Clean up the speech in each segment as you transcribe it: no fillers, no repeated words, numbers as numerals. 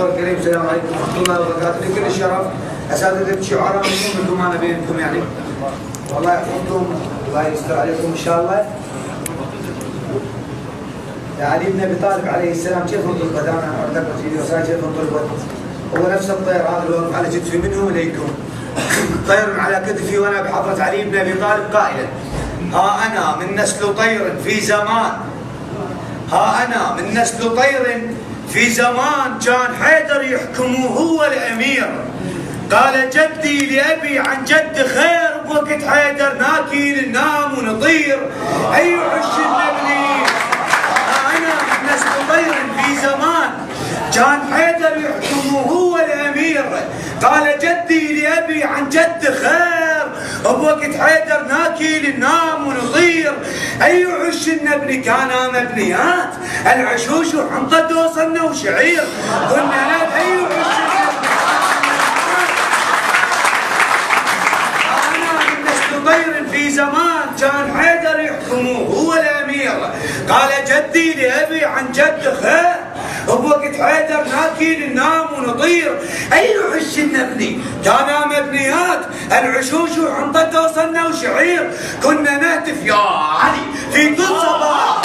الحضور الكريم، السلام عليكم ورحمه الله وبركاته. لكل الشرف اساتذه الشعراء منكم انا بينكم يعني. والله يحفظكم الله يستر عليكم ان شاء الله. يا علي بن ابي طالب عليه السلام كيف انطلقت؟ انا اعتقد في رسائل كيف انطلقت؟ هو نفس الطير هذا اللي وقف على كتفي منهم اليكم. طير على كتفي وانا بحضره علي بن ابي طالب قائلا: ها انا من نسل طير في زمان، ها انا من نسل طير في زمان كان حيدر يحكمه هو الامير. قال جدي لابي عن جد خير، بوقت حيدر ناكل ننام ونطير. اي عش النبلي انا من نسل طير في زمان كان حيدر يحكمه هو الامير. قال جدي لابي عن جد خير، بوقت حيدر ناكل ننام ونطير. اي عش النبلي كان مبنيات العشوش وحنطه وصلنا وشعير. كنا ناد اي عش طير في زمان كان حيدر يحكمه هو الامير. قال جدي لابي عن جد خير، بوقت حيدر ناكل ننام ونطير. اي عش نبني كان مبنيات العشوش وحنطه وصلنا وشعير. كنا نهتف يا علي في كل صباح،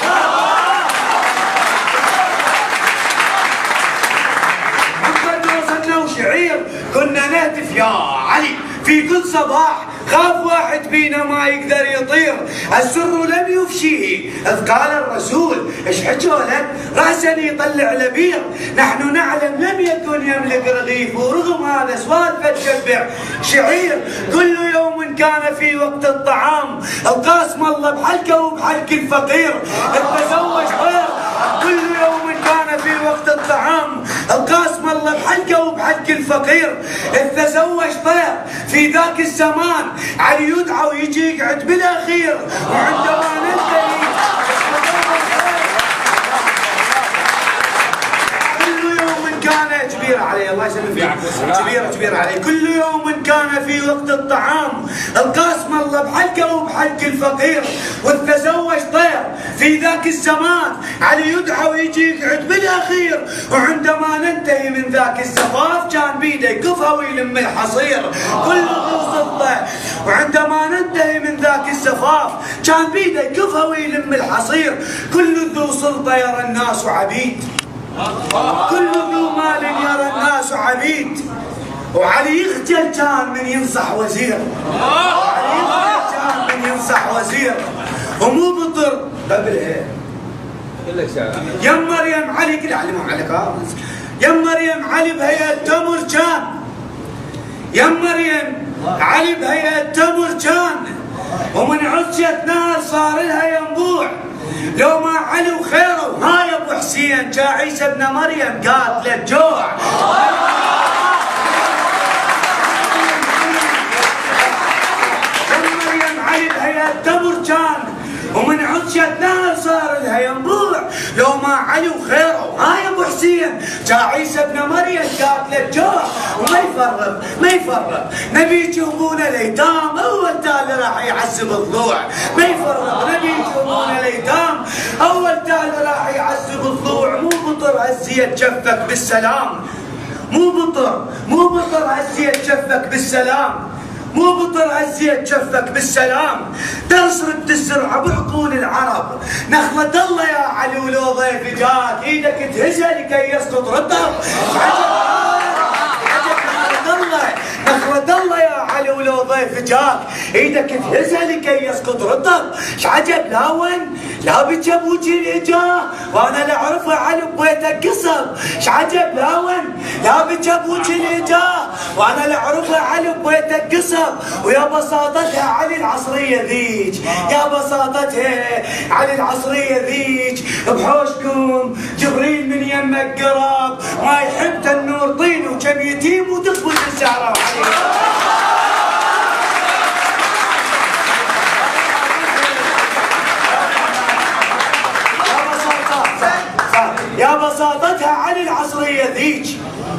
حنطه وصلنا وشعير. كنا نهتف يا علي في كل صباح. خاف واحد بينا ما يقدر يطير، السر لم يفشيه اذ قال الرسول ايش حكوا لك راسا يطلع لبير. نحن نعلم لم يكن يملك رغيف، ورغم هذا سوالفه تشبع شعير. كل يوم كان في وقت الطعام القاسم الله بحلقه وبحلق الفقير. تزوج طير كل يوم كان في وقت الطعام القاسم الله بحلقه وبحلق الفقير. تزوج طير في ذاك الزمان علي يدعى ويجي يقعد بالاخير. وعندما ننتهي كل يوم كان كبير علي الله يسلمك كبير علي. كل يوم كان في وقت الطعام القاسم الله بحلقه وبحلق الفقير. وتزوج طير في ذاك الزمان علي يدعى ويجي يقعد بالاخير. وعندما ننتهي من ذاك الزفاف كان بيده يقفها ويلم الحصير. كل ذو سلطه وعندما ننتهي من ذاك الزفاف كان بيده يقفها ويلم الحصير. كل ذو سلطه يرى الناس عبيد، كل ذو مال يرى الناس عبيد. وعلي يخجل كان من ينصح وزير، وعلي يخجل كان من ينصح وزير. ومو بطر قبل ايه يا مريم علي كل علموا عليك يا مريم علي بهيئة تمر كان، يا مريم علي بهيئة تمر كان. ومن عطشة نار صار لها ينبوع. لو ما علي وخيره ها يا ابو حسين جاء عيسى ابن مريم قاتل الجوع. مريم علي بهيئة تمر كان، ومن عطشة نار صار لها ينبوع. لو ما علي وخيره ها يا ابو حسين جاء عيسى ابن مريم قاتل الجوع. وما يفرق نبي يجيبون الايتام اول تالي راح يعذب الضلوع. ما يفرق نبي يجيبون الايتام اول تالي راح يعذب الضلوع. مو بطر هزيت جفك بالسلام، مو بطر هزيت جفك بالسلام، مو بطر هزيت جفك بالسلام. درس رد الزرعه بعقول العرب. نخلة الله يا علي ولو ضيف جاك ايدك تهزها لكي يسقط رطب. نخلة الله يا علي ولو ضيف جاك ايدك تهزها لكي يسقط رطب. شعجب لا وين لا بك ابوك اللي جاه وانا لا اعرفه علي ببيتك قصب. شعجب لا وين لا بك ابوك اللي جاه وانا لا اعرفه علي ببيتك قصب. ويا بساطتها علي العصريه ذيك، يا بساطتها علي العصريه ذيك. بحوشكم جبريل من يمك قراب، ما يحب النور طين وكم يتيم وتخبز الزهراء. يا بساطتها علي العصريه ذيك.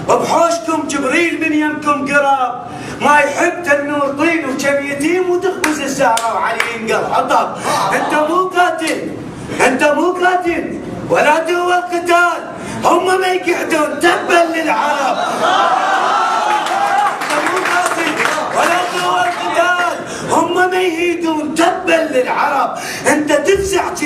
وبحوشكم جبريل من يمكم قراب، ما يحب النور طين وكم يتيم وتخبز الزهراء. وعلي ينقر حطب. انت مو قاتل ولا دوا القتال، هم ما يقعدون تبا للعرب. هم ما يهيدون تبا للعرب. انت تفزع كنت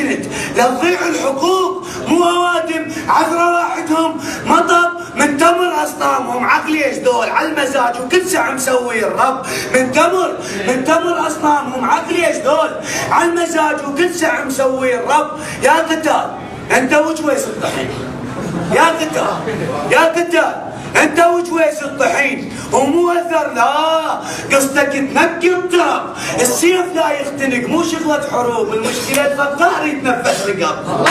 لتضيع الحقوق، مو اوادم عذرة واحدهم مطب من تمر اصنامهم. عقلي ايش دول على المزاج وكل ساعه مسوي الرب. من تمر اصنامهم. عقلي ايش دول على المزاج وكل ساعه مسوي الرب. يا قتال انت وجويس الطحين، يا قتال انت وجويس الطحين ومو اثر. لا قصدك تنقي التراب. السيف لا يختنق، مو شغله حروب. المشكله الفقار يتنفس رقاب.